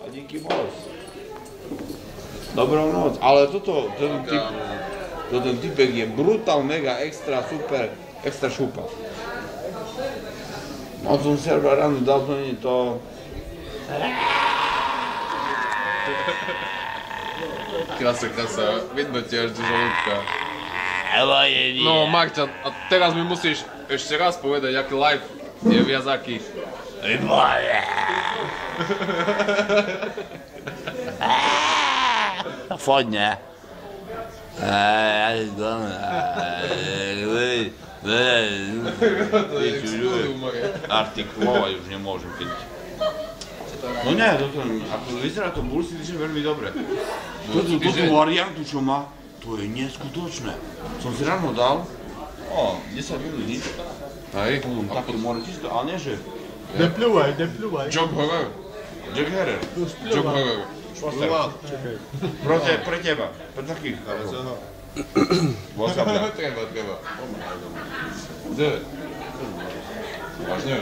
A díky moc. Dobrou noc, ale ten typek je brutál, mega, extra, super, extra šupa. Moc som serva ráno dal, to nie to... Krasa, vidno ti až do žalúdka. No Marťa, a teraz mi musíš ešte raz povedať, aký live je viac aký. Fodne. Artikulovať už nemôžem, keď... No nie, vyzerá to Bulls Edition veľmi dobre. Toto variantu, čo má, to je neskutočné. Som si ráno dal, 10 minút nič. Hej? Také more čisto, ale nie že... Nepľúvaj. Job horror. Jack Herrer. Job horror. Pre teba, pre takých. Treba. Vážne?